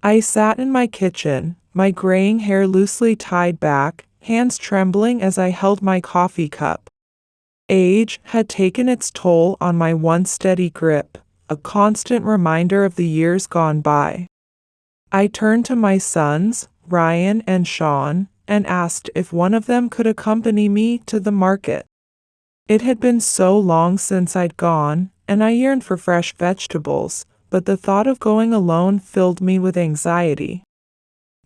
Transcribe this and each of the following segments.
I sat in my kitchen, my graying hair loosely tied back, hands trembling as I held my coffee cup. Age had taken its toll on my once steady grip, a constant reminder of the years gone by. I turned to my sons, Ryan and Sean, and asked if one of them could accompany me to the market. It had been so long since I'd gone, and I yearned for fresh vegetables, but the thought of going alone filled me with anxiety.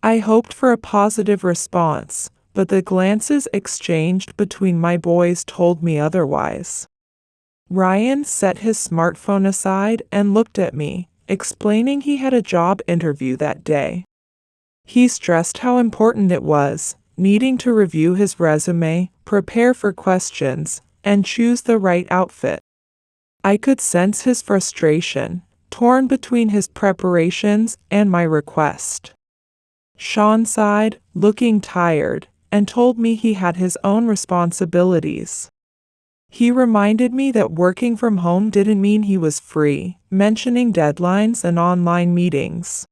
I hoped for a positive response, but the glances exchanged between my boys told me otherwise. Ryan set his smartphone aside and looked at me, explaining he had a job interview that day. He stressed how important it was, needing to review his resume, prepare for questions, and choose the right outfit. I could sense his frustration, torn between his preparations and my request. Sean sighed, looking tired, and told me he had his own responsibilities. He reminded me that working from home didn't mean he was free, mentioning deadlines and online meetings.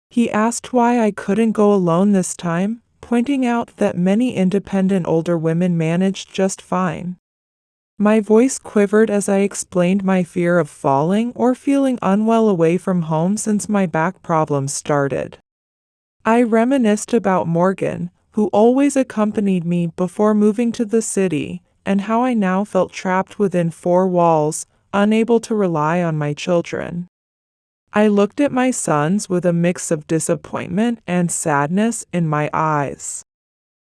He asked why I couldn't go alone this time, pointing out that many independent older women managed just fine. My voice quivered as I explained my fear of falling or feeling unwell away from home since my back problems started. I reminisced about Morgan, who always accompanied me before moving to the city, and how I now felt trapped within four walls, unable to rely on my children. I looked at my sons with a mix of disappointment and sadness in my eyes.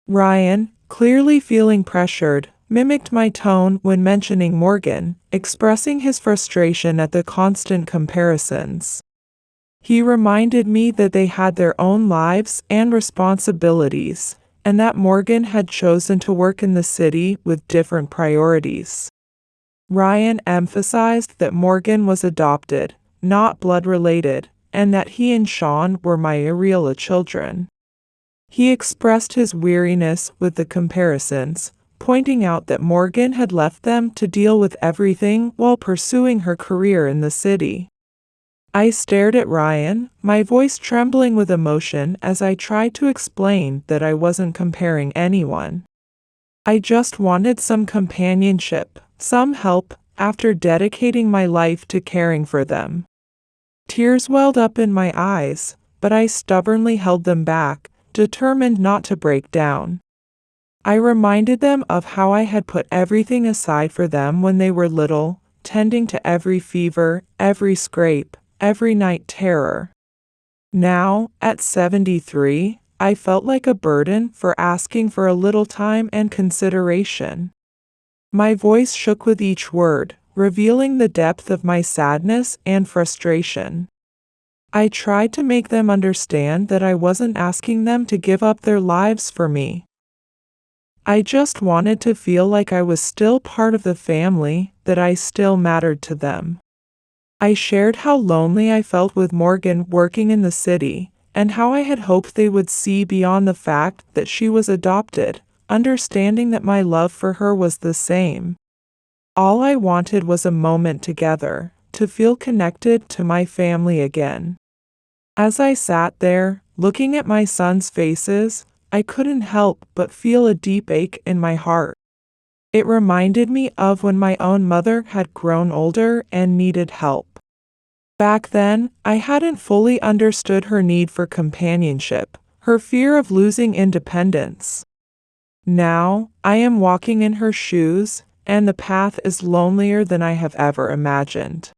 Ryan, clearly feeling pressured, mimicked my tone when mentioning Morgan, expressing his frustration at the constant comparisons. He reminded me that they had their own lives and responsibilities, and that Morgan had chosen to work in the city with different priorities. Ryan emphasized that Morgan was adopted, not blood-related, and that he and Sean were my Ariella children. He expressed his weariness with the comparisons, pointing out that Morgan had left them to deal with everything while pursuing her career in the city. I stared at Ryan, my voice trembling with emotion as I tried to explain that I wasn't comparing anyone. I just wanted some companionship, some help, after dedicating my life to caring for them. Tears welled up in my eyes, but I stubbornly held them back, determined not to break down. I reminded them of how I had put everything aside for them when they were little, tending to every fever, every scrape, every night terror. Now, at 73, I felt like a burden for asking for a little time and consideration. My voice shook with each word, revealing the depth of my sadness and frustration. I tried to make them understand that I wasn't asking them to give up their lives for me. I just wanted to feel like I was still part of the family, that I still mattered to them. I shared how lonely I felt with Morgan working in the city, and how I had hoped they would see beyond the fact that she was adopted, understanding that my love for her was the same. All I wanted was a moment together, to feel connected to my family again. As I sat there, looking at my sons' faces, I couldn't help but feel a deep ache in my heart. It reminded me of when my own mother had grown older and needed help. Back then, I hadn't fully understood her need for companionship, her fear of losing independence. Now, I am walking in her shoes, and the path is lonelier than I have ever imagined.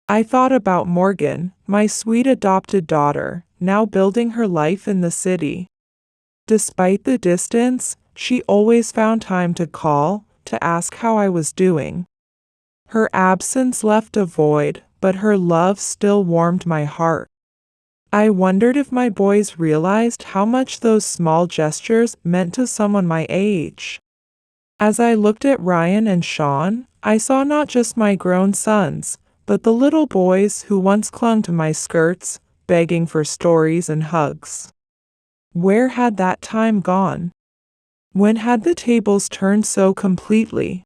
I thought about Morgan, my sweet adopted daughter, now building her life in the city. Despite the distance, she always found time to call, to ask how I was doing. Her absence left a void, but her love still warmed my heart. I wondered if my boys realized how much those small gestures meant to someone my age. As I looked at Ryan and Sean, I saw not just my grown sons, but the little boys who once clung to my skirts, begging for stories and hugs. Where had that time gone? When had the tables turned so completely?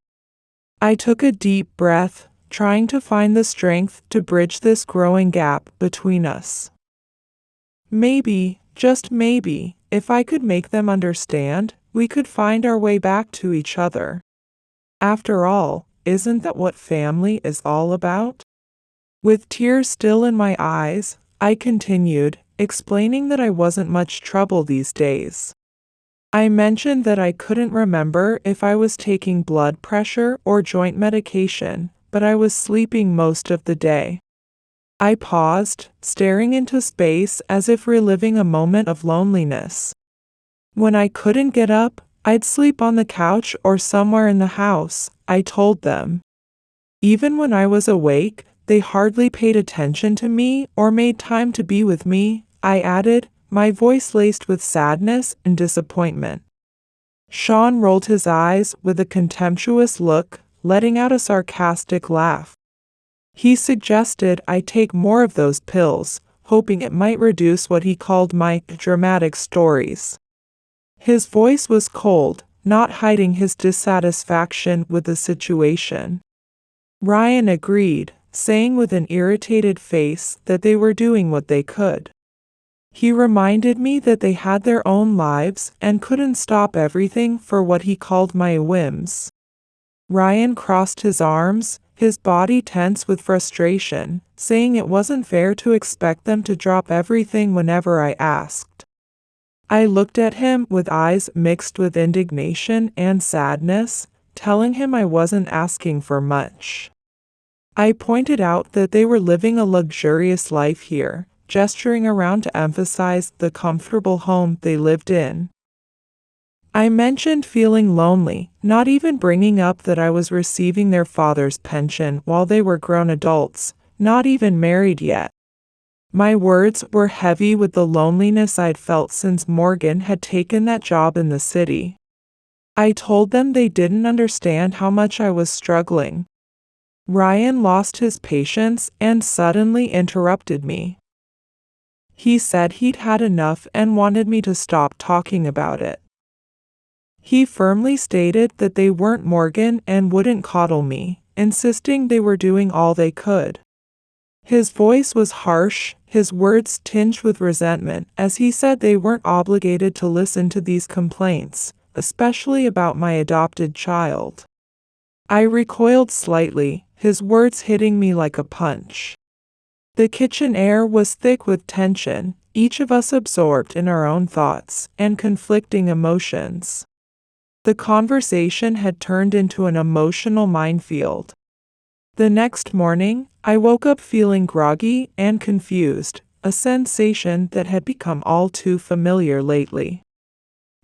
I took a deep breath, trying to find the strength to bridge this growing gap between us. Maybe, just maybe, if I could make them understand, we could find our way back to each other. After all, isn't that what family is all about? With tears still in my eyes, I continued, explaining that I wasn't much trouble these days. I mentioned that I couldn't remember if I was taking blood pressure or joint medication, but I was sleeping most of the day. I paused, staring into space as if reliving a moment of loneliness. When I couldn't get up, I'd sleep on the couch or somewhere in the house, I told them. Even when I was awake, they hardly paid attention to me or made time to be with me, I added, my voice laced with sadness and disappointment. Sean rolled his eyes with a contemptuous look, letting out a sarcastic laugh. He suggested I take more of those pills, hoping it might reduce what he called my dramatic stories. His voice was cold, not hiding his dissatisfaction with the situation. Ryan agreed, saying with an irritated face that they were doing what they could. He reminded me that they had their own lives and couldn't stop everything for what he called my whims. Ryan crossed his arms, his body tense with frustration, saying it wasn't fair to expect them to drop everything whenever I asked. I looked at him with eyes mixed with indignation and sadness, telling him I wasn't asking for much. I pointed out that they were living a luxurious life here, gesturing around to emphasize the comfortable home they lived in. I mentioned feeling lonely, not even bringing up that I was receiving their father's pension while they were grown adults, not even married yet. My words were heavy with the loneliness I'd felt since Morgan had taken that job in the city. I told them they didn't understand how much I was struggling. Ryan lost his patience and suddenly interrupted me. He said he'd had enough and wanted me to stop talking about it. He firmly stated that they weren't Morgan and wouldn't coddle me, insisting they were doing all they could. His voice was harsh, his words tinged with resentment, as he said they weren't obligated to listen to these complaints, especially about my adopted child. I recoiled slightly, his words hitting me like a punch. The kitchen air was thick with tension, each of us absorbed in our own thoughts and conflicting emotions. The conversation had turned into an emotional minefield. The next morning, I woke up feeling groggy and confused, a sensation that had become all too familiar lately.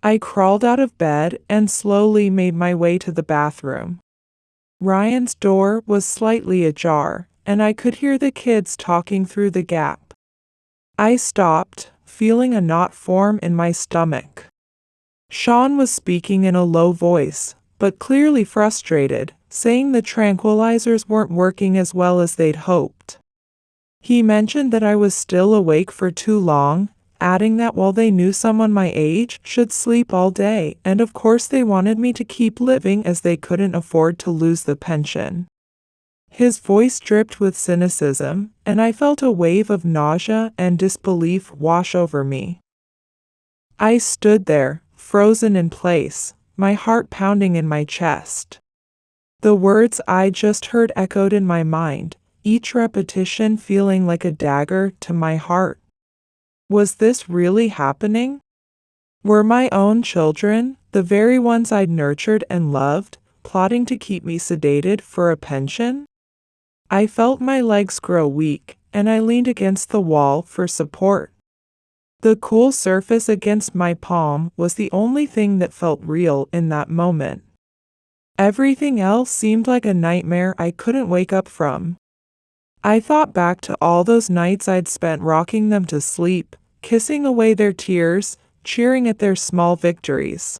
I crawled out of bed and slowly made my way to the bathroom. Ryan's door was slightly ajar, and I could hear the kids talking through the gap. I stopped, feeling a knot form in my stomach. Sean was speaking in a low voice, but clearly frustrated, saying the tranquilizers weren't working as well as they'd hoped. He mentioned that I was still awake for too long, adding that while they knew someone my age should sleep all day, and of course they wanted me to keep living as they couldn't afford to lose the pension. His voice dripped with cynicism, and I felt a wave of nausea and disbelief wash over me. I stood there, frozen in place, my heart pounding in my chest. The words I just heard echoed in my mind, each repetition feeling like a dagger to my heart. Was this really happening? Were my own children, the very ones I'd nurtured and loved, plotting to keep me sedated for a pension? I felt my legs grow weak, and I leaned against the wall for support. The cool surface against my palm was the only thing that felt real in that moment. Everything else seemed like a nightmare I couldn't wake up from. I thought back to all those nights I'd spent rocking them to sleep, kissing away their tears, cheering at their small victories.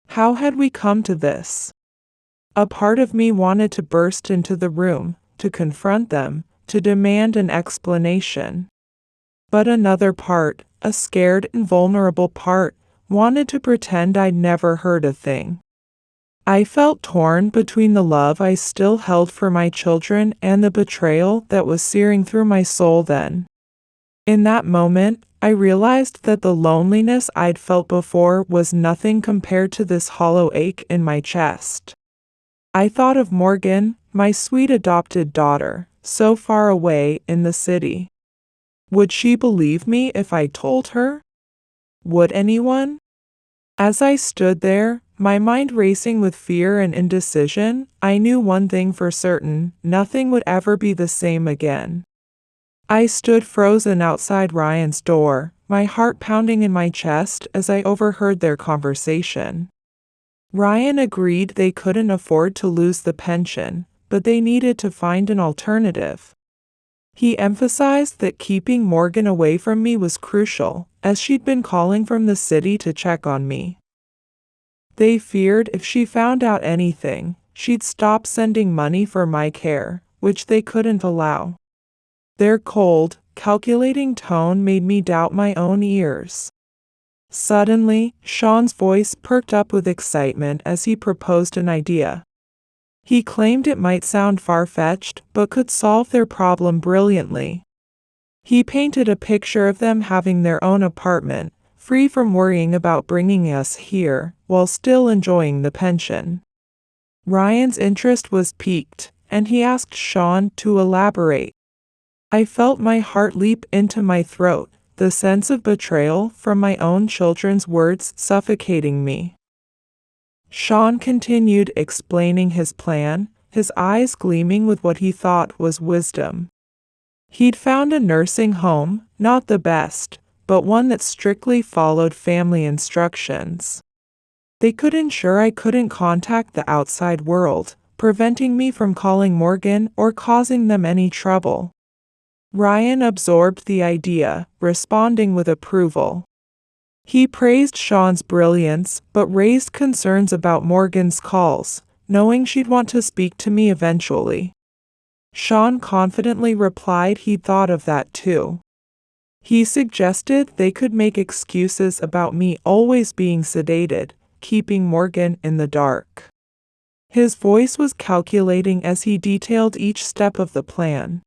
How had we come to this? A part of me wanted to burst into the room, to confront them, to demand an explanation. But another part, a scared and vulnerable part, wanted to pretend I'd never heard a thing. I felt torn between the love I still held for my children and the betrayal that was searing through my soul then. In that moment, I realized that the loneliness I'd felt before was nothing compared to this hollow ache in my chest. I thought of Morgan, my sweet adopted daughter, so far away in the city. Would she believe me if I told her? Would anyone? As I stood there, my mind racing with fear and indecision, I knew one thing for certain: nothing would ever be the same again. I stood frozen outside Ryan's door, my heart pounding in my chest as I overheard their conversation. Ryan agreed they couldn't afford to lose the pension, but they needed to find an alternative. He emphasized that keeping Morgan away from me was crucial, as she'd been calling from the city to check on me. They feared if she found out anything, she'd stop sending money for my care, which they couldn't allow. Their cold, calculating tone made me doubt my own ears. Suddenly, Sean's voice perked up with excitement as he proposed an idea. He claimed it might sound far-fetched, but could solve their problem brilliantly. He painted a picture of them having their own apartment, free from worrying about bringing us here, while still enjoying the pension. Ryan's interest was piqued, and he asked Sean to elaborate. I felt my heart leap into my throat, the sense of betrayal from my own children's words suffocating me. Sean continued explaining his plan, his eyes gleaming with what he thought was wisdom. He'd found a nursing home, not the best, but one that strictly followed family instructions. They could ensure I couldn't contact the outside world, preventing me from calling Morgan or causing them any trouble. Ryan absorbed the idea, responding with approval. He praised Sean's brilliance, but raised concerns about Morgan's calls, knowing she'd want to speak to me eventually. Sean confidently replied he'd thought of that too. He suggested they could make excuses about me always being sedated, keeping Morgan in the dark. His voice was calculating as he detailed each step of the plan.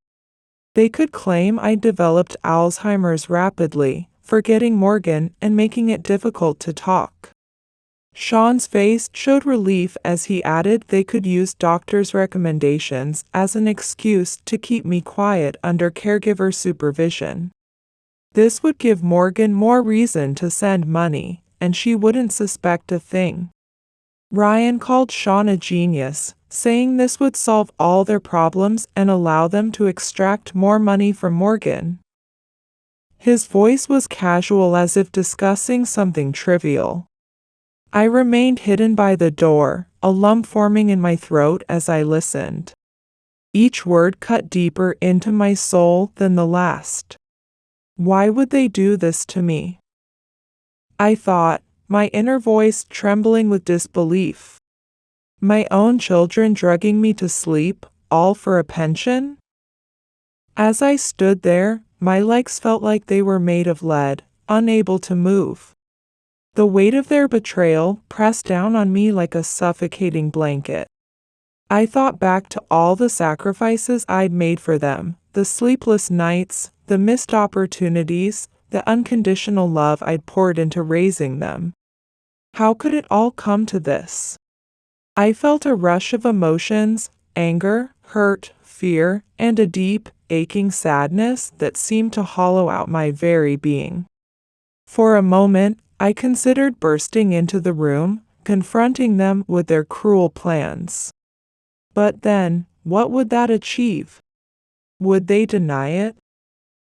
They could claim I developed Alzheimer's rapidly, forgetting Morgan and making it difficult to talk. Sean's face showed relief as he added they could use doctors' recommendations as an excuse to keep me quiet under caregiver supervision. This would give Morgan more reason to send money, and she wouldn't suspect a thing. Ryan called Sean a genius, saying this would solve all their problems and allow them to extract more money from Morgan. His voice was casual, as if discussing something trivial. I remained hidden by the door, a lump forming in my throat as I listened. Each word cut deeper into my soul than the last. Why would they do this to me? I thought, my inner voice trembling with disbelief. My own children drugging me to sleep, all for a pension? As I stood there, my legs felt like they were made of lead, unable to move. The weight of their betrayal pressed down on me like a suffocating blanket. I thought back to all the sacrifices I'd made for them, the sleepless nights, the missed opportunities, the unconditional love I'd poured into raising them. How could it all come to this? I felt a rush of emotions: anger, hurt, fear, and a deep, aching sadness that seemed to hollow out my very being. For a moment, I considered bursting into the room, confronting them with their cruel plans. But then, what would that achieve? Would they deny it?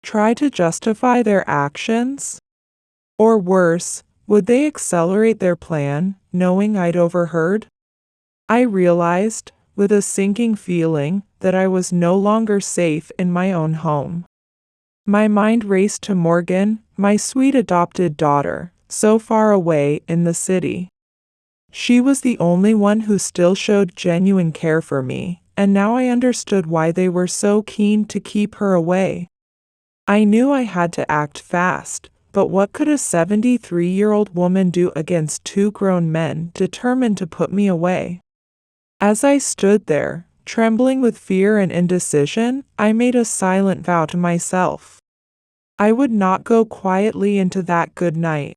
Try to justify their actions? Or worse, would they accelerate their plan, knowing I'd overheard? I realized, with a sinking feeling, that I was no longer safe in my own home. My mind raced to Morgan, my sweet adopted daughter, so far away in the city. She was the only one who still showed genuine care for me, and now I understood why they were so keen to keep her away. I knew I had to act fast, but what could a 73-year-old woman do against two grown men determined to put me away? As I stood there, trembling with fear and indecision, I made a silent vow to myself. I would not go quietly into that good night.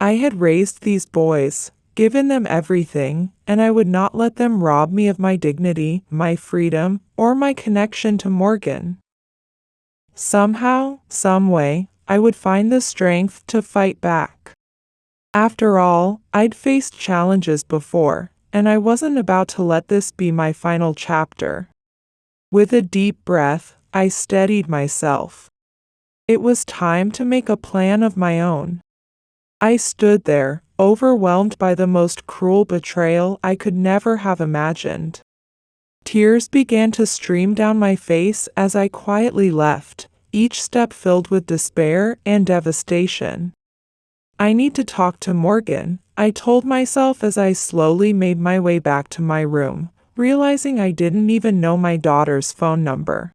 I had raised these boys, given them everything, and I would not let them rob me of my dignity, my freedom, or my connection to Morgan. Somehow, some way, I would find the strength to fight back. After all, I'd faced challenges before, and I wasn't about to let this be my final chapter. With a deep breath, I steadied myself. It was time to make a plan of my own. I stood there, overwhelmed by the most cruel betrayal I could never have imagined. Tears began to stream down my face as I quietly left, each step filled with despair and devastation. I need to talk to Morgan, I told myself as I slowly made my way back to my room, realizing I didn't even know my daughter's phone number.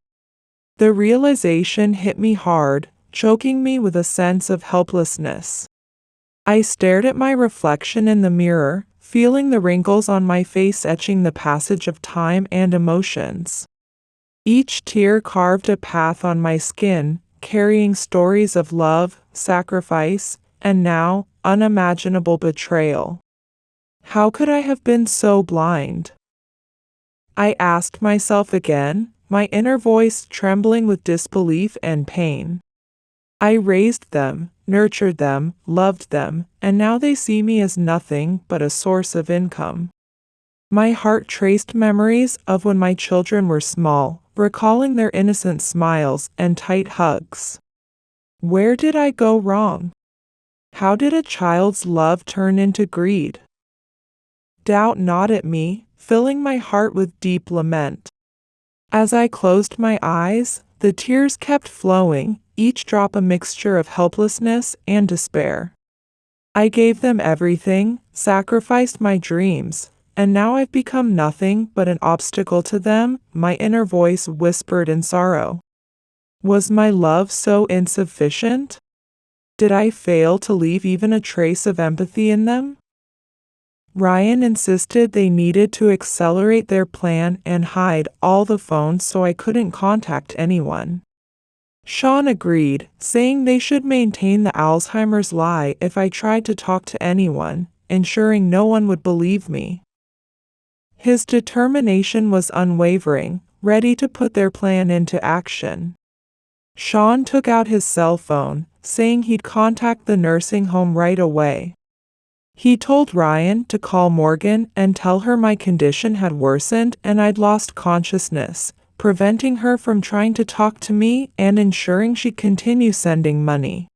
The realization hit me hard, choking me with a sense of helplessness. I stared at my reflection in the mirror, feeling the wrinkles on my face etching the passage of time and emotions. Each tear carved a path on my skin, carrying stories of love, sacrifice, and now, unimaginable betrayal. How could I have been so blind? I asked myself again, my inner voice trembling with disbelief and pain. I raised them, nurtured them, loved them, and now they see me as nothing but a source of income. My heart traced memories of when my children were small, recalling their innocent smiles and tight hugs. Where did I go wrong? How did a child's love turn into greed? Doubt gnawed at me, filling my heart with deep lament. As I closed my eyes, the tears kept flowing, each drop a mixture of helplessness and despair. I gave them everything, sacrificed my dreams, and now I've become nothing but an obstacle to them, my inner voice whispered in sorrow. Was my love so insufficient? Did I fail to leave even a trace of empathy in them? Ryan insisted they needed to accelerate their plan and hide all the phones so I couldn't contact anyone. Sean agreed, saying they should maintain the Alzheimer's lie if I tried to talk to anyone, ensuring no one would believe me. His determination was unwavering, ready to put their plan into action. Sean took out his cell phone, saying he'd contact the nursing home right away. He told Ryan to call Morgan and tell her my condition had worsened and I'd lost consciousness, preventing her from trying to talk to me and ensuring she'd continue sending money.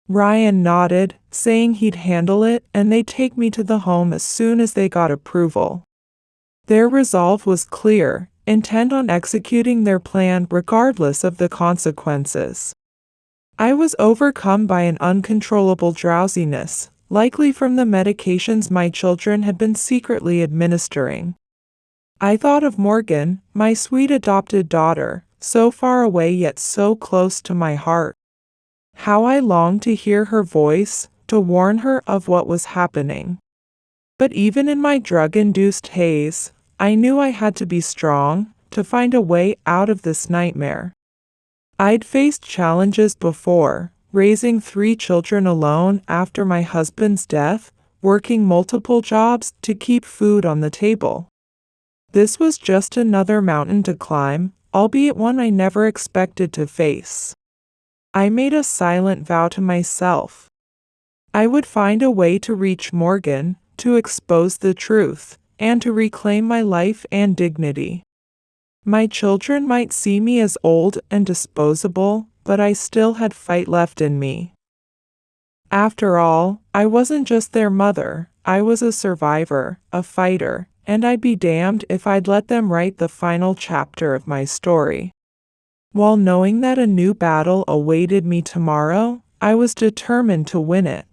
Ryan nodded, saying he'd handle it and they'd take me to the home as soon as they got approval. Their resolve was clear, intent on executing their plan regardless of the consequences. I was overcome by an uncontrollable drowsiness, likely from the medications my children had been secretly administering. I thought of Morgan, my sweet adopted daughter, so far away yet so close to my heart. How I longed to hear her voice, to warn her of what was happening. But even in my drug-induced haze, I knew I had to be strong, to find a way out of this nightmare. I'd faced challenges before, raising 3 children alone after my husband's death, working multiple jobs to keep food on the table. This was just another mountain to climb, albeit one I never expected to face. I made a silent vow to myself. I would find a way to reach Morgan, to expose the truth, and to reclaim my life and dignity. My children might see me as old and disposable, but I still had fight left in me. After all, I wasn't just their mother, I was a survivor, a fighter, and I'd be damned if I'd let them write the final chapter of my story. While knowing that a new battle awaited me tomorrow, I was determined to win it.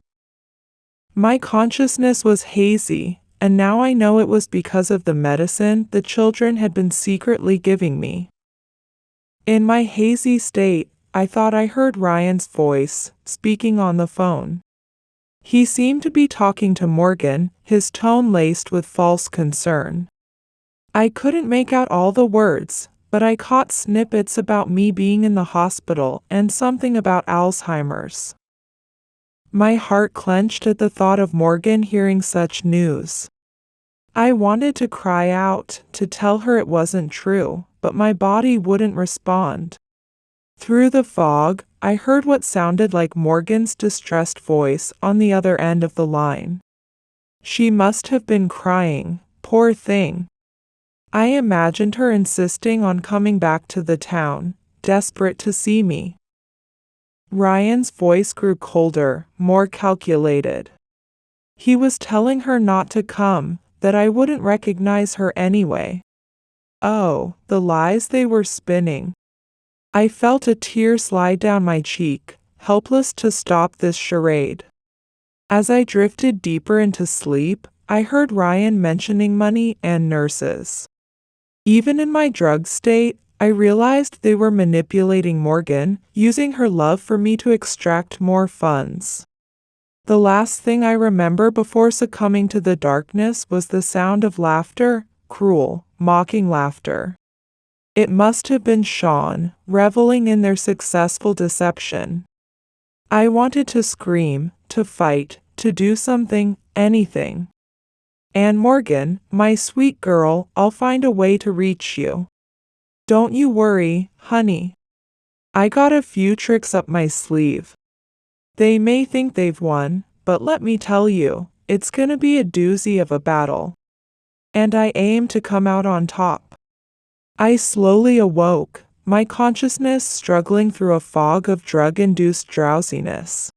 My consciousness was hazy, and now I know it was because of the medicine the children had been secretly giving me. In my hazy state, I thought I heard Ryan's voice, speaking on the phone. He seemed to be talking to Morgan, his tone laced with false concern. I couldn't make out all the words, but I caught snippets about me being in the hospital and something about Alzheimer's. My heart clenched at the thought of Morgan hearing such news. I wanted to cry out, to tell her it wasn't true, but my body wouldn't respond. Through the fog, I heard what sounded like Morgan's distressed voice on the other end of the line. She must have been crying, poor thing. I imagined her insisting on coming back to the town, desperate to see me. Ryan's voice grew colder, more calculated. He was telling her not to come, that I wouldn't recognize her anyway. Oh, the lies they were spinning. I felt a tear slide down my cheek, helpless to stop this charade. As I drifted deeper into sleep, I heard Ryan mentioning money and nurses. Even in my drug state, I realized they were manipulating Morgan, using her love for me to extract more funds. The last thing I remember before succumbing to the darkness was the sound of laughter, cruel, mocking laughter. It must have been Sean, reveling in their successful deception. I wanted to scream, to fight, to do something, anything. "Anne Morgan, my sweet girl, I'll find a way to reach you. Don't you worry, honey. I got a few tricks up my sleeve. They may think they've won, but let me tell you, it's gonna be a doozy of a battle. And I aim to come out on top." I slowly awoke, my consciousness struggling through a fog of drug-induced drowsiness.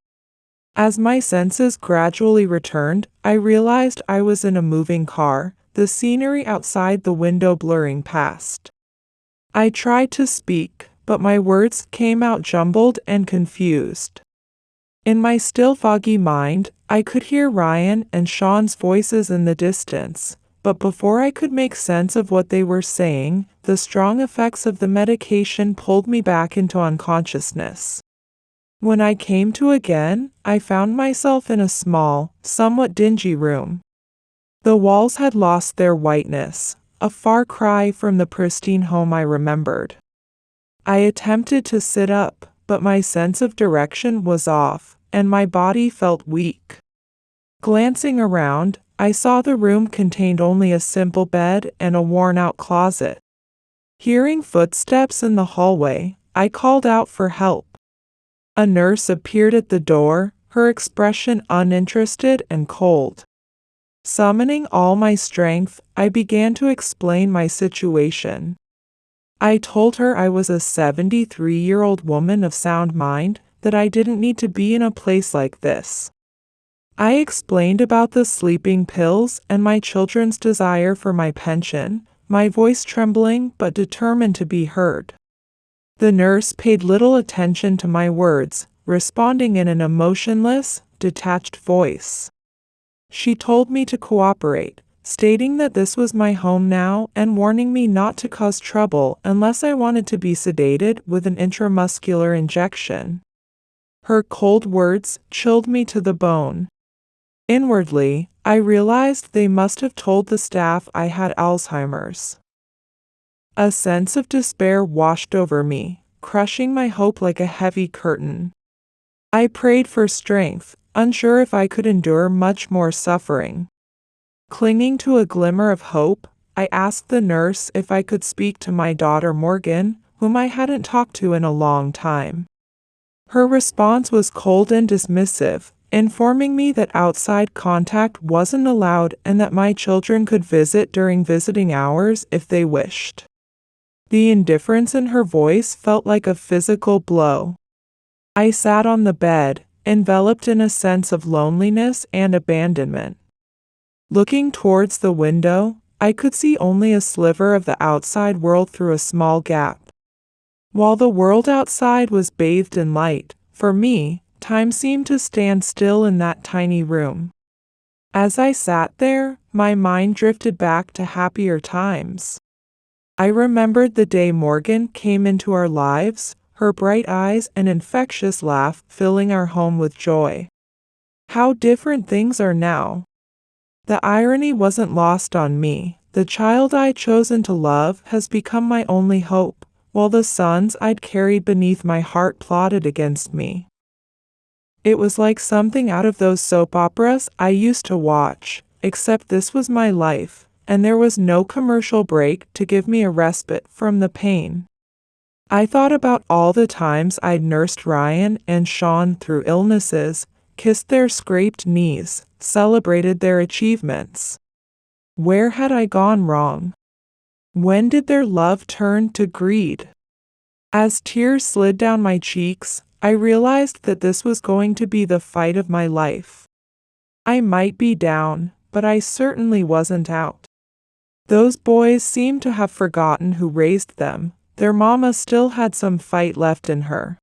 As my senses gradually returned, I realized I was in a moving car, the scenery outside the window blurring past. I tried to speak, but my words came out jumbled and confused. In my still foggy mind, I could hear Ryan and Sean's voices in the distance, but before I could make sense of what they were saying, the strong effects of the medication pulled me back into unconsciousness. When I came to again, I found myself in a small, somewhat dingy room. The walls had lost their whiteness, a far cry from the pristine home I remembered. I attempted to sit up, but my sense of direction was off, and my body felt weak. Glancing around, I saw the room contained only a simple bed and a worn-out closet. Hearing footsteps in the hallway, I called out for help. A nurse appeared at the door, her expression uninterested and cold. Summoning all my strength, I began to explain my situation. I told her I was a 73-year-old woman of sound mind, that I didn't need to be in a place like this. I explained about the sleeping pills and my children's desire for my pension, my voice trembling but determined to be heard. The nurse paid little attention to my words, responding in an emotionless, detached voice. She told me to cooperate, stating that this was my home now and warning me not to cause trouble unless I wanted to be sedated with an intramuscular injection. Her cold words chilled me to the bone. Inwardly, I realized they must have told the staff I had Alzheimer's. A sense of despair washed over me, crushing my hope like a heavy curtain. I prayed for strength, unsure if I could endure much more suffering. Clinging to a glimmer of hope, I asked the nurse if I could speak to my daughter Morgan, whom I hadn't talked to in a long time. Her response was cold and dismissive, informing me that outside contact wasn't allowed and that my children could visit during visiting hours if they wished. The indifference in her voice felt like a physical blow. I sat on the bed, enveloped in a sense of loneliness and abandonment. Looking towards the window, I could see only a sliver of the outside world through a small gap. While the world outside was bathed in light, for me, time seemed to stand still in that tiny room. As I sat there, my mind drifted back to happier times. I remembered the day Morgan came into our lives, her bright eyes and infectious laugh filling our home with joy. How different things are now. The irony wasn't lost on me. The child I'd chosen to love has become my only hope, while the sons I'd carried beneath my heart plotted against me. It was like something out of those soap operas I used to watch, except this was my life, and there was no commercial break to give me a respite from the pain. I thought about all the times I'd nursed Ryan and Sean through illnesses, kissed their scraped knees, celebrated their achievements. Where had I gone wrong? When did their love turn to greed? As tears slid down my cheeks, I realized that this was going to be the fight of my life. I might be down, but I certainly wasn't out. Those boys seemed to have forgotten who raised them. Their mama still had some fight left in her.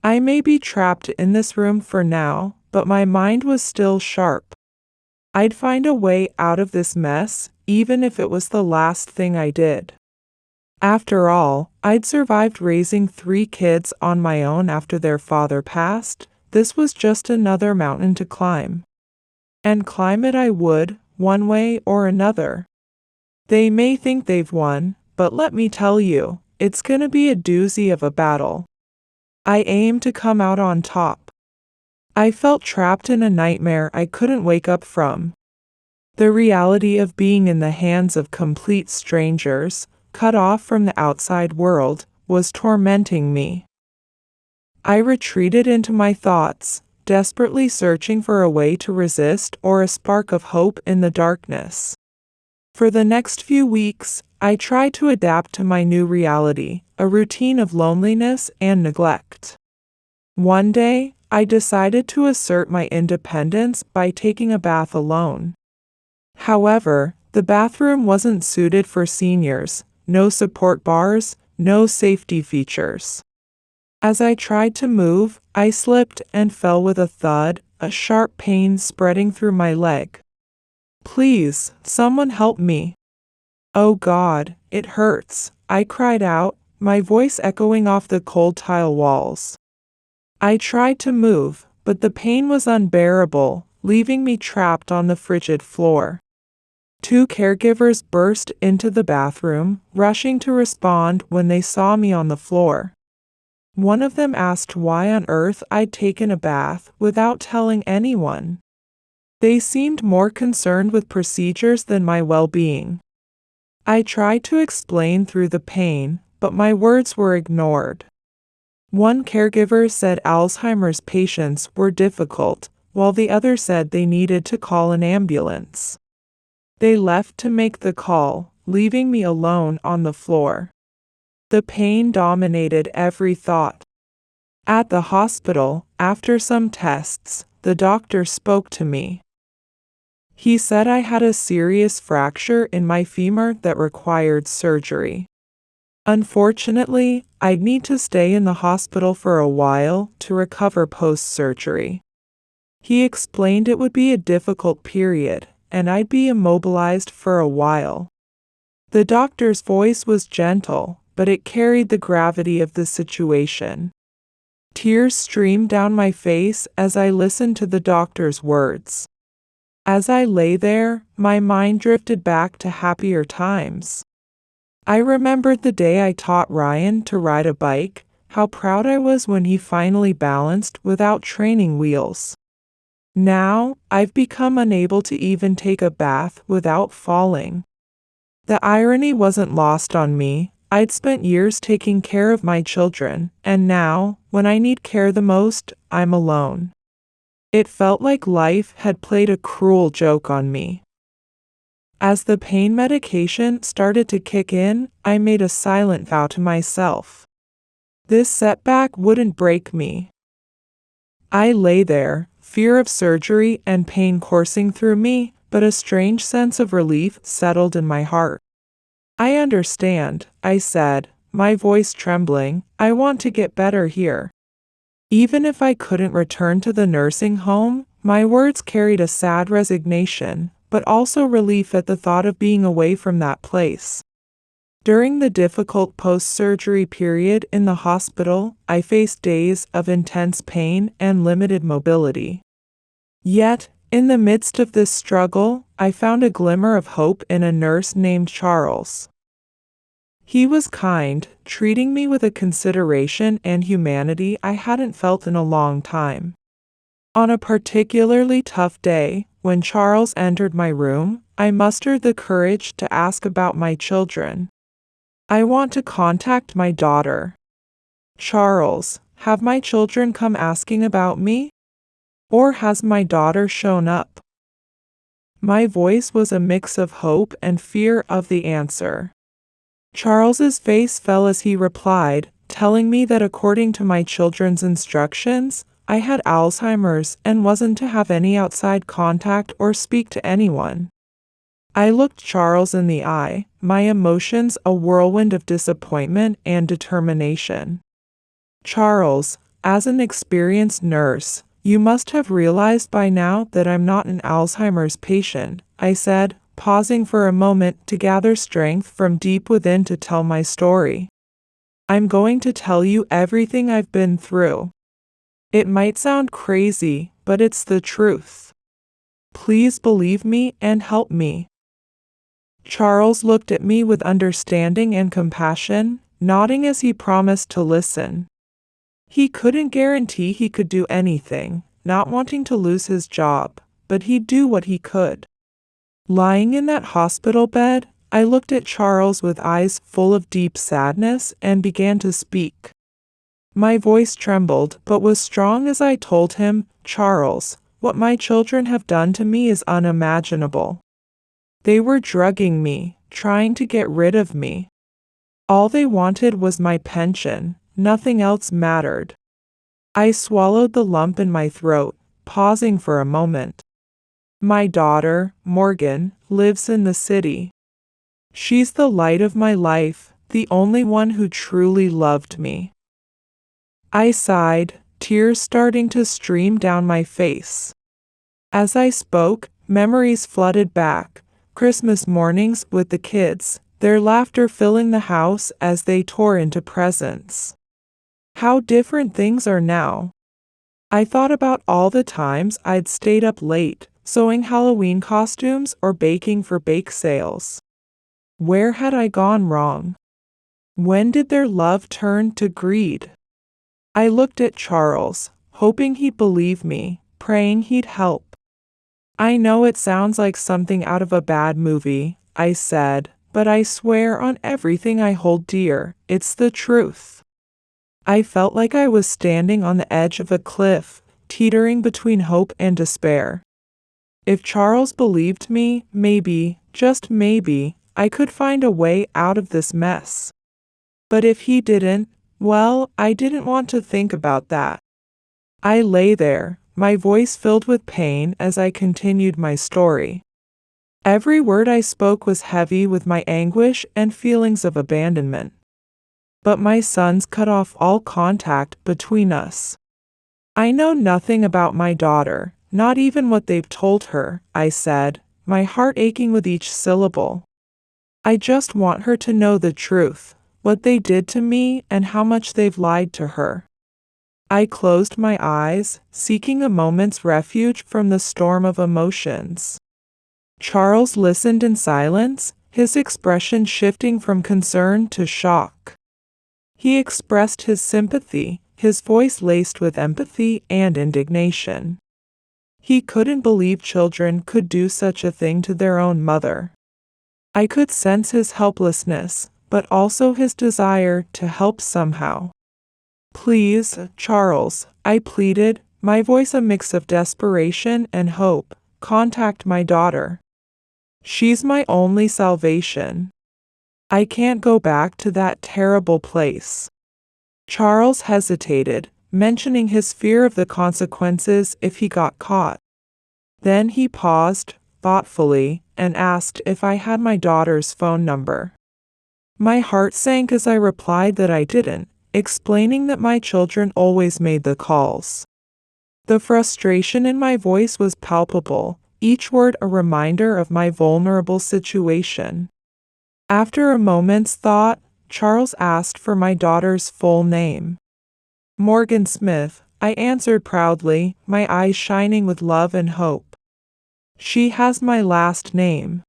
I may be trapped in this room for now, but my mind was still sharp. I'd find a way out of this mess, even if it was the last thing I did. After all, I'd survived raising 3 kids on my own after their father passed. This was just another mountain to climb. And climb it I would, one way or another. They may think they've won, but let me tell you, it's gonna be a doozy of a battle. I aim to come out on top. I felt trapped in a nightmare I couldn't wake up from. The reality of being in the hands of complete strangers, cut off from the outside world, was tormenting me. I retreated into my thoughts, desperately searching for a way to resist or a spark of hope in the darkness. For the next few weeks, I tried to adapt to my new reality, a routine of loneliness and neglect. One day, I decided to assert my independence by taking a bath alone. However, the bathroom wasn't suited for seniors, no support bars, no safety features. As I tried to move, I slipped and fell with a thud, a sharp pain spreading through my leg. Please, someone help me. Oh God, it hurts, I cried out, my voice echoing off the cold tile walls. I tried to move, but the pain was unbearable, leaving me trapped on the frigid floor. 2 caregivers burst into the bathroom, rushing to respond when they saw me on the floor. One of them asked why on earth I'd taken a bath without telling anyone. They seemed more concerned with procedures than my well-being. I tried to explain through the pain, but my words were ignored. One caregiver said Alzheimer's patients were difficult, while the other said they needed to call an ambulance. They left to make the call, leaving me alone on the floor. The pain dominated every thought. At the hospital, after some tests, the doctor spoke to me. He said I had a serious fracture in my femur that required surgery. Unfortunately, I'd need to stay in the hospital for a while to recover post-surgery. He explained it would be a difficult period, and I'd be immobilized for a while. The doctor's voice was gentle, but it carried the gravity of the situation. Tears streamed down my face as I listened to the doctor's words. As I lay there, my mind drifted back to happier times. I remembered the day I taught Ryan to ride a bike, how proud I was when he finally balanced without training wheels. Now, I've become unable to even take a bath without falling. The irony wasn't lost on me. I'd spent years taking care of my children, and now, when I need care the most, I'm alone. It felt like life had played a cruel joke on me. As the pain medication started to kick in, I made a silent vow to myself. This setback wouldn't break me. I lay there, fear of surgery and pain coursing through me, but a strange sense of relief settled in my heart. I understand, I said, my voice trembling. I want to get better here. Even if I couldn't return to the nursing home, my words carried a sad resignation, but also relief at the thought of being away from that place. During the difficult post-surgery period in the hospital, I faced days of intense pain and limited mobility. Yet, In the midst of this struggle, I found a glimmer of hope in a nurse named Charles. He was kind, treating me with a consideration and humanity I hadn't felt in a long time. On a particularly tough day, when Charles entered my room, I mustered the courage to ask about my children. "I want to contact my daughter." "Charles, have my children come asking about me? Or has my daughter shown up?" My voice was a mix of hope and fear of the answer. Charles's face fell as he replied, telling me that according to my children's instructions, I had Alzheimer's and wasn't to have any outside contact or speak to anyone. I looked Charles in the eye, my emotions a whirlwind of disappointment and determination. "Charles, as an experienced nurse, you must have realized by now that I'm not an Alzheimer's patient," I said, pausing for a moment to gather strength from deep within to tell my story. "I'm going to tell you everything I've been through. It might sound crazy, but it's the truth. Please believe me and help me." Charles looked at me with understanding and compassion, nodding as he promised to listen. He couldn't guarantee he could do anything, not wanting to lose his job, but he'd do what he could. Lying in that hospital bed, I looked at Charles with eyes full of deep sadness and began to speak. My voice trembled but was strong as I told him, "Charles, what my children have done to me is unimaginable. They were drugging me, trying to get rid of me. All they wanted was my pension, nothing else mattered." I swallowed the lump in my throat, pausing for a moment. "My daughter, Morgan, lives in the city. She's the light of my life, the only one who truly loved me." I sighed, tears starting to stream down my face. As I spoke, memories flooded back. Christmas mornings with the kids, their laughter filling the house as they tore into presents. How different things are now. I thought about all the times I'd stayed up late, sewing Halloween costumes or baking for bake sales. Where had I gone wrong? When did their love turn to greed? I looked at Charles, hoping he'd believe me, praying he'd help. "I know it sounds like something out of a bad movie," I said, "but I swear on everything I hold dear, it's the truth." I felt like I was standing on the edge of a cliff, teetering between hope and despair. If Charles believed me, maybe, just maybe, I could find a way out of this mess. But if he didn't, well, I didn't want to think about that. I lay there, my voice filled with pain as I continued my story. Every word I spoke was heavy with my anguish and feelings of abandonment. But my sons cut off all contact between us. "I know nothing about my daughter, not even what they've told her," I said, my heart aching with each syllable. "I just want her to know the truth, what they did to me and how much they've lied to her." I closed my eyes, seeking a moment's refuge from the storm of emotions. Charles listened in silence, his expression shifting from concern to shock. He expressed his sympathy, his voice laced with empathy and indignation. He couldn't believe children could do such a thing to their own mother. I could sense his helplessness, but also his desire to help somehow. "Please, Charles," I pleaded, my voice a mix of desperation and hope, "contact my daughter. She's my only salvation. I can't go back to that terrible place." Charles hesitated, mentioning his fear of the consequences if he got caught. Then he paused, thoughtfully, and asked if I had my daughter's phone number. My heart sank as I replied that I didn't, explaining that my children always made the calls. The frustration in my voice was palpable, each word a reminder of my vulnerable situation. After a moment's thought, Charles asked for my daughter's full name. "Morgan Smith," I answered proudly, my eyes shining with love and hope. She has my last name.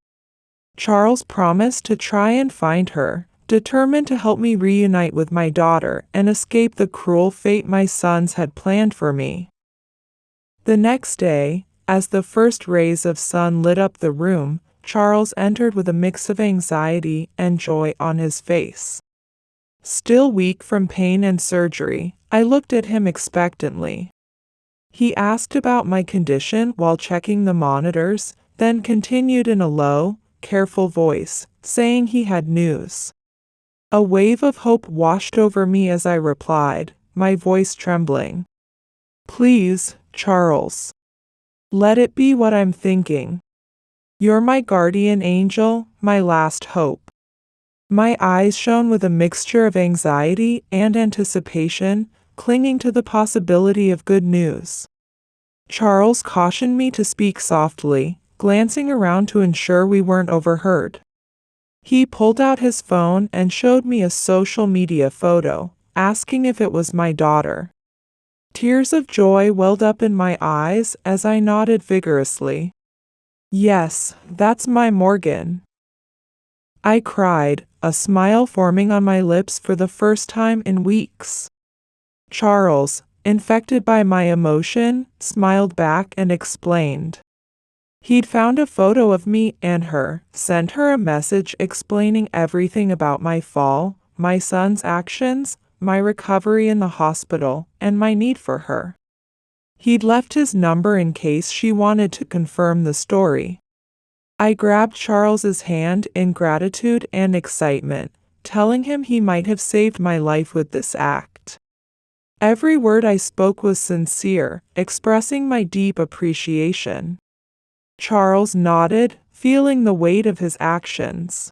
Charles promised to try and find her, determined to help me reunite with my daughter and escape the cruel fate my sons had planned for me. The next day, as the first rays of sun lit up the room, Charles entered with a mix of anxiety and joy on his face. Still weak from pain and surgery, I looked at him expectantly. He asked about my condition while checking the monitors, then continued in a low, careful voice, saying he had news. A wave of hope washed over me as I replied, my voice trembling. Please, Charles. Let it be what I'm thinking. You're my guardian angel, my last hope. My eyes shone with a mixture of anxiety and anticipation, clinging to the possibility of good news. Charles cautioned me to speak softly, glancing around to ensure we weren't overheard. He pulled out his phone and showed me a social media photo, asking if it was my daughter. Tears of joy welled up in my eyes as I nodded vigorously. Yes, that's my Morgan. I cried, a smile forming on my lips for the first time in weeks. Charles, infected by my emotion, smiled back and explained. He'd found a photo of me and her, sent her a message explaining everything about my fall, my son's actions, my recovery in the hospital, and my need for her. He'd left his number in case she wanted to confirm the story. I grabbed Charles's hand in gratitude and excitement, telling him he might have saved my life with this act. Every word I spoke was sincere, expressing my deep appreciation. Charles nodded, feeling the weight of his actions.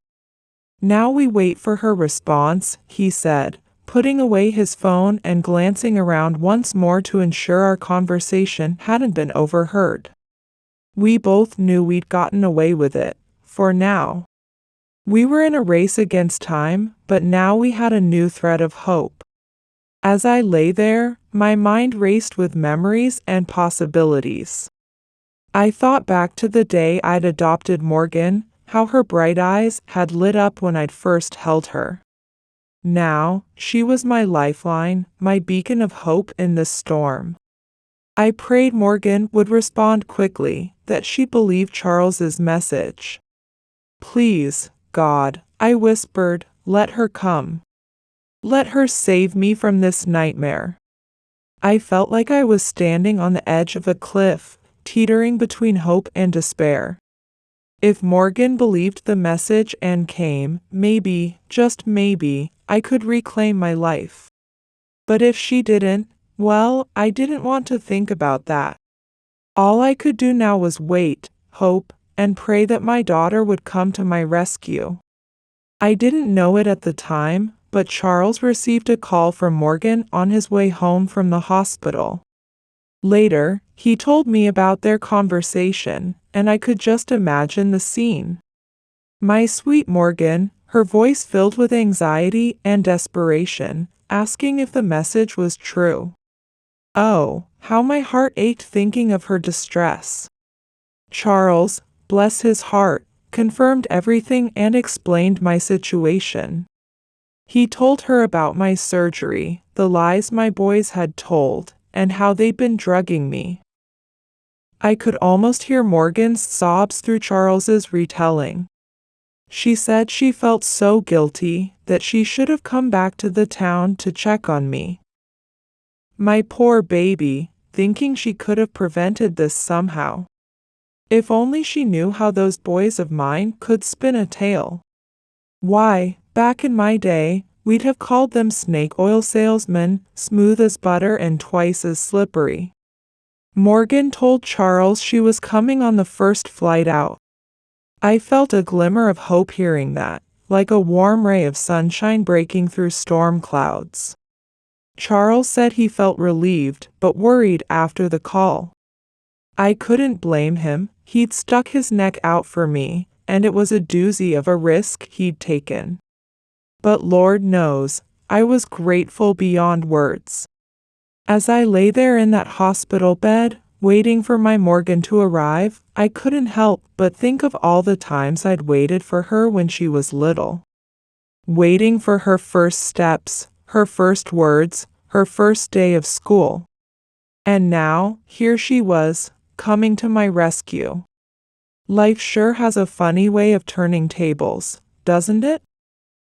Now we wait for her response, he said, putting away his phone and glancing around once more to ensure our conversation hadn't been overheard. We both knew we'd gotten away with it, for now. We were in a race against time, but now we had a new thread of hope. As I lay there, my mind raced with memories and possibilities. I thought back to the day I'd adopted Morgan, how her bright eyes had lit up when I'd first held her. Now, she was my lifeline, my beacon of hope in this storm. I prayed Morgan would respond quickly, that she'd believe Charles's message. Please, God, I whispered, let her come. Let her save me from this nightmare. I felt like I was standing on the edge of a cliff, teetering between hope and despair. If Morgan believed the message and came, maybe, just maybe, I could reclaim my life. But if she didn't, well, I didn't want to think about that. All I could do now was wait, hope, and pray that my daughter would come to my rescue. I didn't know it at the time, but Charles received a call from Morgan on his way home from the hospital. Later, he told me about their conversation, and I could just imagine the scene. My sweet Morgan, her voice filled with anxiety and desperation, asking if the message was true. Oh, how my heart ached thinking of her distress. Charles, bless his heart, confirmed everything and explained my situation. He told her about my surgery, the lies my boys had told, and how they'd been drugging me. I could almost hear Morgan's sobs through Charles's retelling. She said she felt so guilty that she should have come back to the town to check on me. My poor baby, thinking she could have prevented this somehow. If only she knew how those boys of mine could spin a tale. Why, back in my day, we'd have called them snake oil salesmen, smooth as butter and twice as slippery. Morgan told Charles she was coming on the first flight out. I felt a glimmer of hope hearing that, like a warm ray of sunshine breaking through storm clouds. Charles said he felt relieved but worried after the call. I couldn't blame him, he'd stuck his neck out for me, and it was a doozy of a risk he'd taken. But Lord knows, I was grateful beyond words. As I lay there in that hospital bed, Waiting for my Morgan to arrive, I couldn't help but think of all the times I'd waited for her when she was little. Waiting for her first steps, her first words, her first day of school. And now, here she was, coming to my rescue. Life sure has a funny way of turning tables, doesn't it?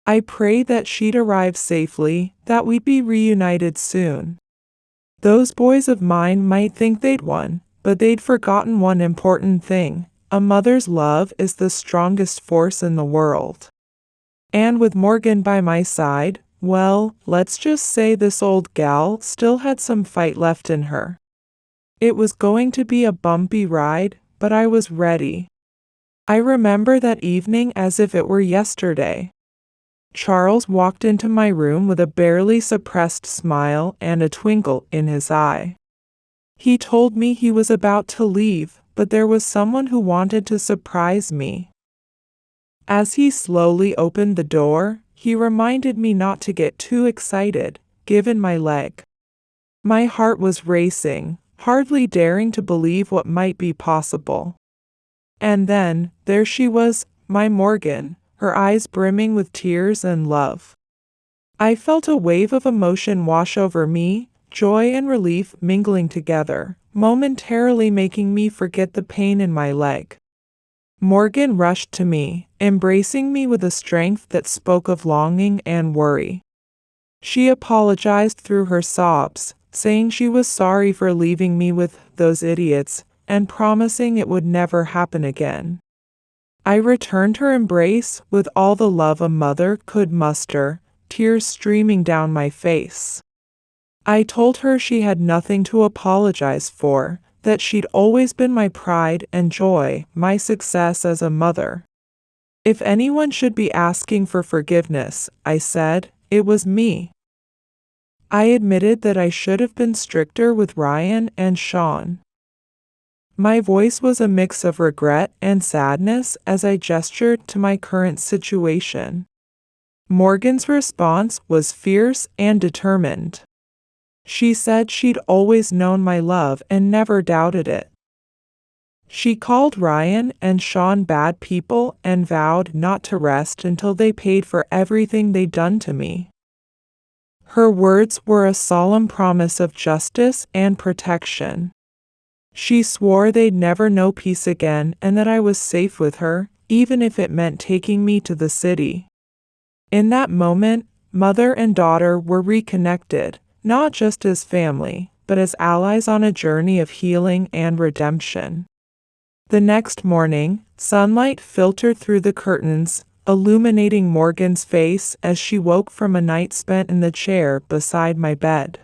I prayed that she'd arrive safely, that we'd be reunited soon. Those boys of mine might think they'd won, but they'd forgotten one important thing. A mother's love is the strongest force in the world. And with Morgan by my side, well, let's just say this old gal still had some fight left in her. It was going to be a bumpy ride, but I was ready. I remember that evening as if it were yesterday. Charles walked into my room with a barely suppressed smile and a twinkle in his eye. He told me he was about to leave, but there was someone who wanted to surprise me. As he slowly opened the door, he reminded me not to get too excited, given my leg. My heart was racing, hardly daring to believe what might be possible. And then, there she was, my Morgan, her eyes brimming with tears and love. I felt a wave of emotion wash over me, joy and relief mingling together, momentarily making me forget the pain in my leg. Morgan rushed to me, embracing me with a strength that spoke of longing and worry. She apologized through her sobs, saying she was sorry for leaving me with those idiots, and promising it would never happen again. I returned her embrace with all the love a mother could muster, tears streaming down my face. I told her she had nothing to apologize for, that she'd always been my pride and joy, my success as a mother. If anyone should be asking for forgiveness, I said, it was me. I admitted that I should have been stricter with Ryan and Sean. My voice was a mix of regret and sadness as I gestured to my current situation. Morgan's response was fierce and determined. She said she'd always known my love and never doubted it. She called Ryan and Sean bad people and vowed not to rest until they paid for everything they'd done to me. Her words were a solemn promise of justice and protection. She swore they'd never know peace again and that I was safe with her, even if it meant taking me to the city. In that moment, mother and daughter were reconnected, not just as family, but as allies on a journey of healing and redemption. The next morning, sunlight filtered through the curtains, illuminating Morgan's face as she woke from a night spent in the chair beside my bed.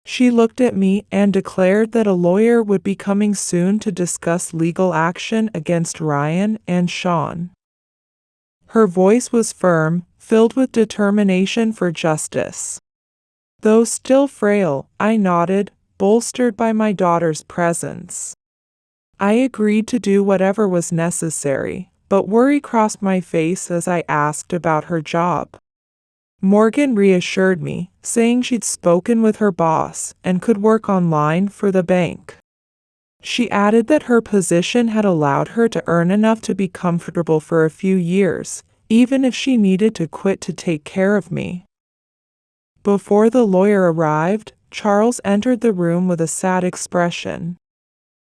She looked at me and declared that a lawyer would be coming soon to discuss legal action against Ryan and Sean. Her voice was firm, filled with determination for justice. Though still frail, I nodded, bolstered by my daughter's presence. I agreed to do whatever was necessary, but worry crossed my face as I asked about her job. Morgan reassured me, saying she'd spoken with her boss and could work online for the bank. She added that her position had allowed her to earn enough to be comfortable for a few years, even if she needed to quit to take care of me. Before the lawyer arrived, Charles entered the room with a sad expression.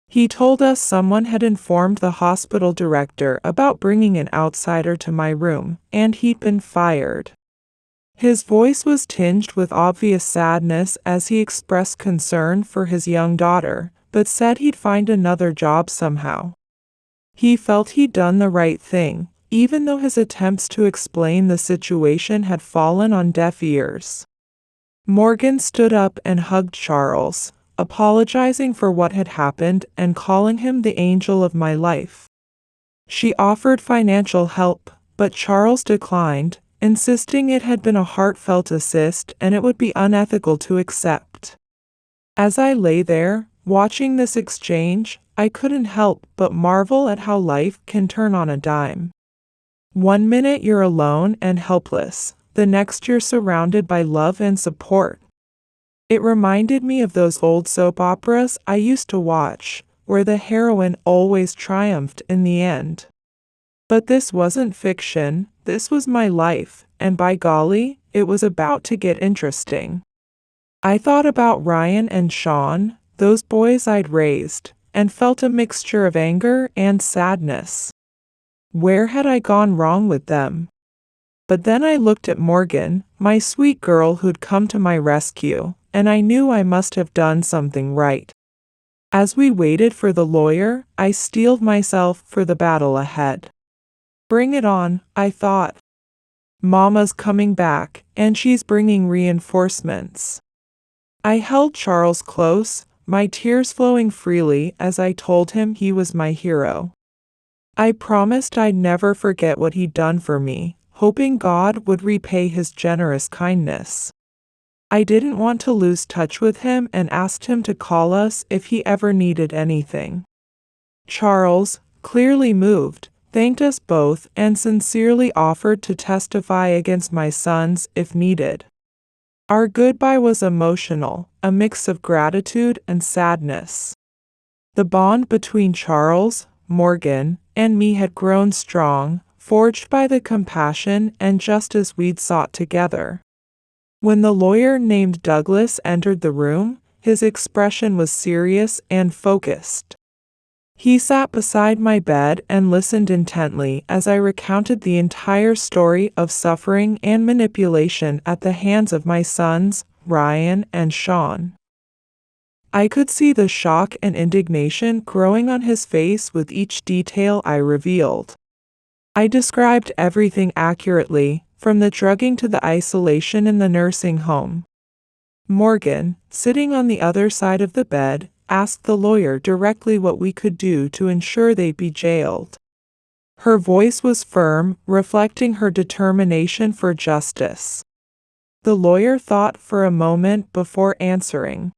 He told us someone had informed the hospital director about bringing an outsider to my room, and he'd been fired. His voice was tinged with obvious sadness as he expressed concern for his young daughter, but said he'd find another job somehow. He felt he'd done the right thing, even though his attempts to explain the situation had fallen on deaf ears. Morgan stood up and hugged Charles, apologizing for what had happened and calling him the angel of my life. She offered financial help, but Charles declined, insisting it had been a heartfelt assist and it would be unethical to accept. As I lay there, watching this exchange, I couldn't help but marvel at how life can turn on a dime. One minute you're alone and helpless, the next you're surrounded by love and support. It reminded me of those old soap operas I used to watch, where the heroine always triumphed in the end. But this wasn't fiction, this was my life, and by golly, it was about to get interesting. I thought about Ryan and Sean, those boys I'd raised, and felt a mixture of anger and sadness. Where had I gone wrong with them? But then I looked at Morgan, my sweet girl who'd come to my rescue, and I knew I must have done something right. As we waited for the lawyer, I steeled myself for the battle ahead. Bring it on, I thought. Mama's coming back, and she's bringing reinforcements. I held Charles close, my tears flowing freely as I told him he was my hero. I promised I'd never forget what he'd done for me, hoping God would repay his generous kindness. I didn't want to lose touch with him and asked him to call us if he ever needed anything. Charles, clearly moved, thanked us both and sincerely offered to testify against my sons if needed. Our goodbye was emotional, a mix of gratitude and sadness. The bond between Charles, Morgan, and me had grown strong, forged by the compassion and justice we'd sought together. When the lawyer named Douglas entered the room, his expression was serious and focused. He sat beside my bed and listened intently as I recounted the entire story of suffering and manipulation at the hands of my sons, Ryan and Sean. I could see the shock and indignation growing on his face with each detail I revealed. I described everything accurately, from the drugging to the isolation in the nursing home. Morgan, sitting on the other side of the bed, asked the lawyer directly what we could do to ensure they'd be jailed. Her voice was firm, reflecting her determination for justice. The lawyer thought for a moment before answering.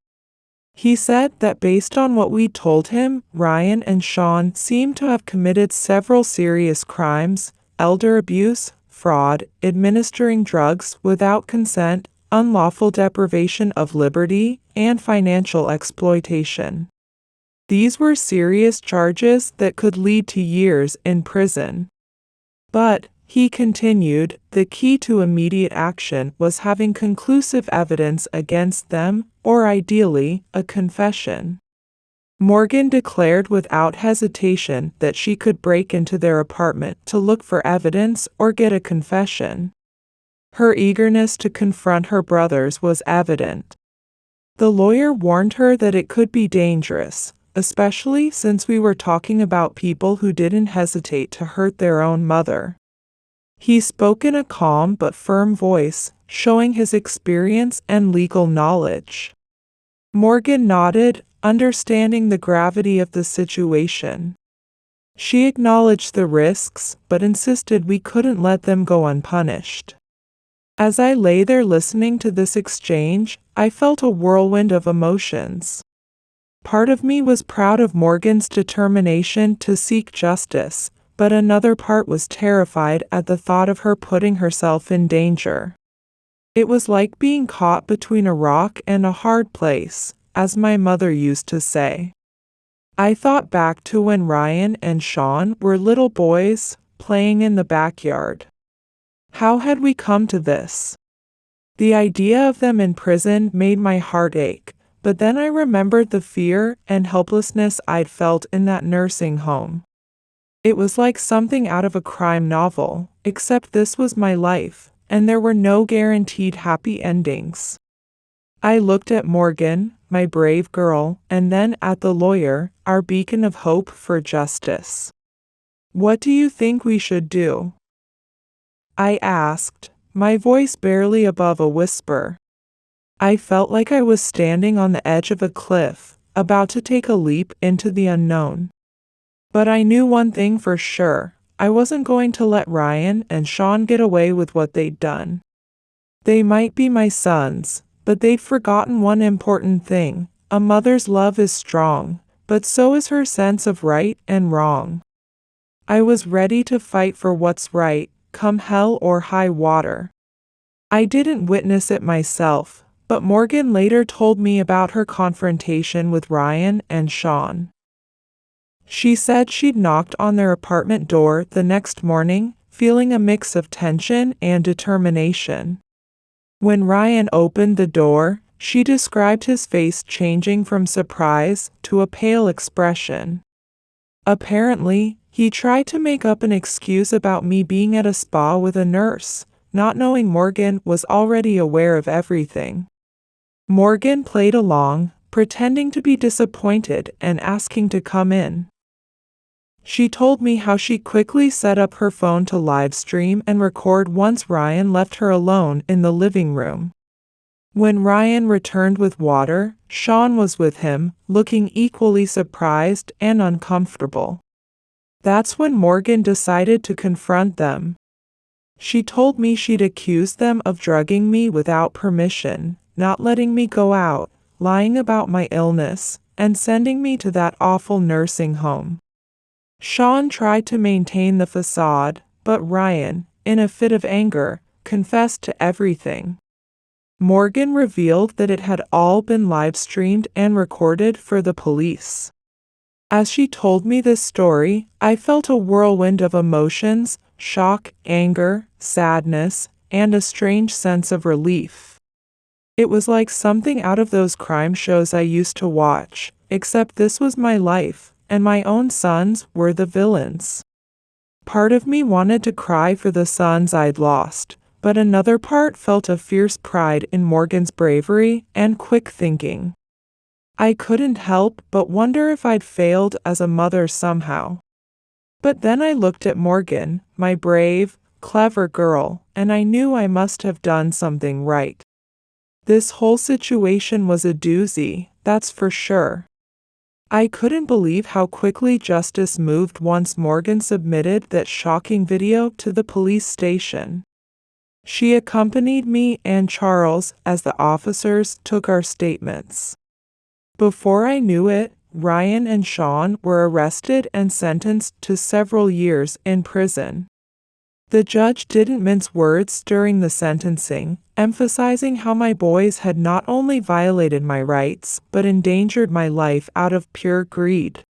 He said that based on what we told him, Ryan and Sean seemed to have committed several serious crimes: elder abuse, fraud, administering drugs without consent, unlawful deprivation of liberty, and financial exploitation. These were serious charges that could lead to years in prison. But, he continued, the key to immediate action was having conclusive evidence against them, or ideally, a confession. Morgan declared without hesitation that she could break into their apartment to look for evidence or get a confession. Her eagerness to confront her brothers was evident. The lawyer warned her that it could be dangerous, especially since we were talking about people who didn't hesitate to hurt their own mother. He spoke in a calm but firm voice, showing his experience and legal knowledge. Morgan nodded, understanding the gravity of the situation. She acknowledged the risks, but insisted we couldn't let them go unpunished. As I lay there listening to this exchange, I felt a whirlwind of emotions. Part of me was proud of Morgan's determination to seek justice, but another part was terrified at the thought of her putting herself in danger. It was like being caught between a rock and a hard place, as my mother used to say. I thought back to when Ryan and Sean were little boys, playing in the backyard. How had we come to this? The idea of them in prison made my heart ache, but then I remembered the fear and helplessness I'd felt in that nursing home. It was like something out of a crime novel, except this was my life, and there were no guaranteed happy endings. I looked at Morgan, my brave girl, and then at the lawyer, our beacon of hope for justice. What do you think we should do? I asked, my voice barely above a whisper. I felt like I was standing on the edge of a cliff, about to take a leap into the unknown. But I knew one thing for sure: I wasn't going to let Ryan and Sean get away with what they'd done. They might be my sons, but they'd forgotten one important thing: a mother's love is strong, but so is her sense of right and wrong. I was ready to fight for what's right, come hell or high water. I didn't witness it myself, But Morgan later told me about her confrontation with Ryan and Sean. She said she'd knocked on their apartment door the next morning, feeling a mix of tension and determination. When Ryan opened the door, she described his face changing from surprise to a pale expression. Apparently, he tried to make up an excuse about me being at a spa with a nurse, not knowing Morgan was already aware of everything. Morgan played along, pretending to be disappointed and asking to come in. She told me how she quickly set up her phone to live stream and record once Ryan left her alone in the living room. When Ryan returned with water, Sean was with him, looking equally surprised and uncomfortable. That's when Morgan decided to confront them. She told me she'd accused them of drugging me without permission, not letting me go out, lying about my illness, and sending me to that awful nursing home. Sean tried to maintain the facade, but Ryan, in a fit of anger, confessed to everything. Morgan revealed that it had all been live-streamed and recorded for the police. As she told me this story, I felt a whirlwind of emotions: shock, anger, sadness, and a strange sense of relief. It was like something out of those crime shows I used to watch, except this was my life, and my own sons were the villains. Part of me wanted to cry for the sons I'd lost, but another part felt a fierce pride in Morgan's bravery and quick thinking. I couldn't help but wonder if I'd failed as a mother somehow. But then I looked at Morgan, my brave, clever girl, and I knew I must have done something right. This whole situation was a doozy, that's for sure. I couldn't believe how quickly justice moved once Morgan submitted that shocking video to the police station. She accompanied me and Charles as the officers took our statements. Before I knew it, Ryan and Sean were arrested and sentenced to several years in prison. The judge didn't mince words during the sentencing, emphasizing how my boys had not only violated my rights, but endangered my life out of pure greed.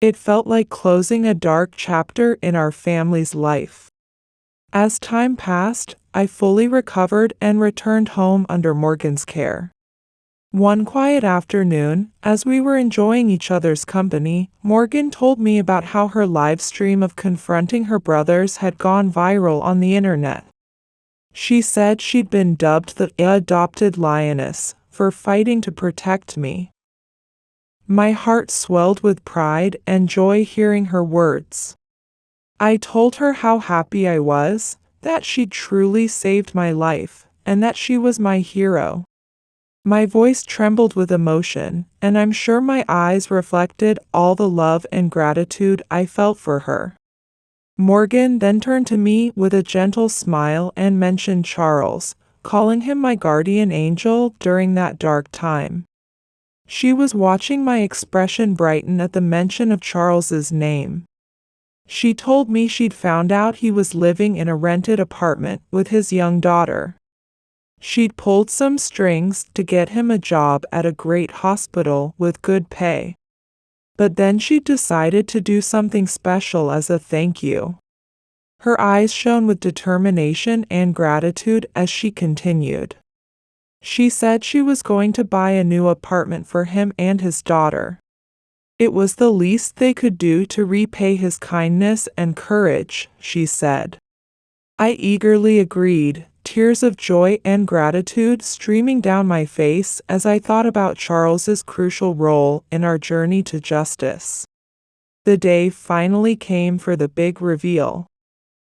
It felt like closing a dark chapter in our family's life. As time passed, I fully recovered and returned home under Morgan's care. One quiet afternoon, as we were enjoying each other's company, Morgan told me about how her live stream of confronting her brothers had gone viral on the internet. She said she'd been dubbed the adopted lioness for fighting to protect me. My heart swelled with pride and joy hearing her words. I told her how happy I was, that she'd truly saved my life, and that she was my hero. My voice trembled with emotion, and I'm sure my eyes reflected all the love and gratitude I felt for her. Morgan then turned to me with a gentle smile and mentioned Charles, calling him my guardian angel during that dark time. She was watching my expression brighten at the mention of Charles's name. She told me she'd found out he was living in a rented apartment with his young daughter. She'd pulled some strings to get him a job at a great hospital with good pay. But then she decided to do something special as a thank you. Her eyes shone with determination and gratitude as she continued. She said she was going to buy a new apartment for him and his daughter. It was the least they could do to repay his kindness and courage, she said. I eagerly agreed, tears of joy and gratitude streaming down my face as I thought about Charles's crucial role in our journey to justice. The day finally came for the big reveal.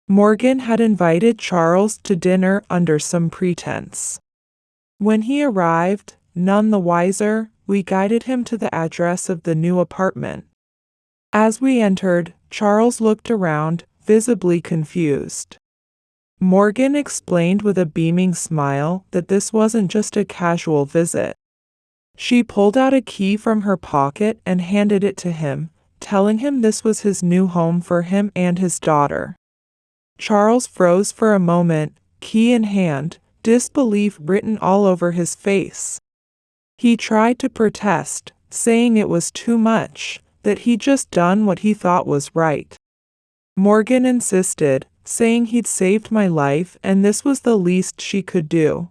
Morgan had invited Charles to dinner under some pretense. When he arrived, none the wiser, we guided him to the address of the new apartment. As we entered, Charles looked around, visibly confused. Morgan explained with a beaming smile that this wasn't just a casual visit. She pulled out a key from her pocket and handed it to him, telling him this was his new home for him and his daughter. Charles froze for a moment, key in hand, disbelief written all over his face. He tried to protest, saying it was too much, that he'd just done what he thought was right. Morgan insisted, saying he'd saved my life and this was the least she could do.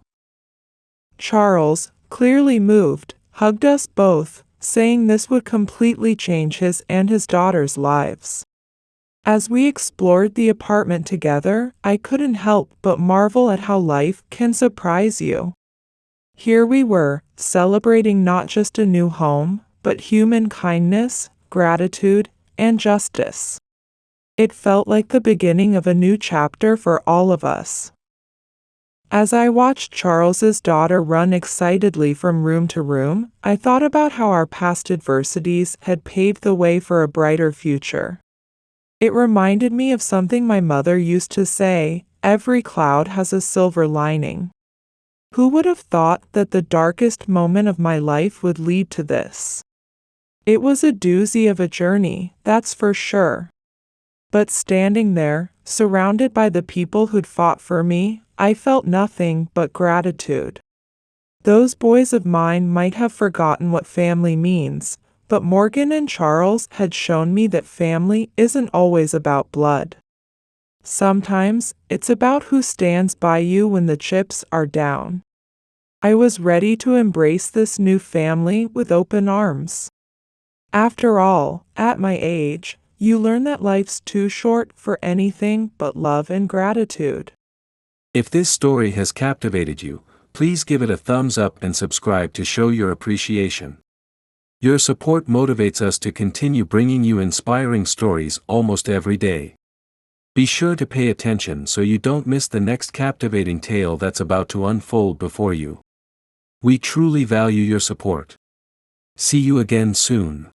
Charles, clearly moved, hugged us both, saying this would completely change his and his daughter's lives. As we explored the apartment together, I couldn't help but marvel at how life can surprise you. Here we were, celebrating not just a new home, but human kindness, gratitude, and justice. It felt like the beginning of a new chapter for all of us. As I watched Charles's daughter run excitedly from room to room, I thought about how our past adversities had paved the way for a brighter future. It reminded me of something my mother used to say, every cloud has a silver lining. Who would have thought that the darkest moment of my life would lead to this? It was a doozy of a journey, that's for sure. But standing there, surrounded by the people who'd fought for me, I felt nothing but gratitude. Those boys of mine might have forgotten what family means, but Morgan and Charles had shown me that family isn't always about blood. Sometimes, it's about who stands by you when the chips are down. I was ready to embrace this new family with open arms. After all, at my age, you learn that life's too short for anything but love and gratitude. If this story has captivated you, please give it a thumbs up and subscribe to show your appreciation. Your support motivates us to continue bringing you inspiring stories almost every day. Be sure to pay attention so you don't miss the next captivating tale that's about to unfold before you. We truly value your support. See you again soon.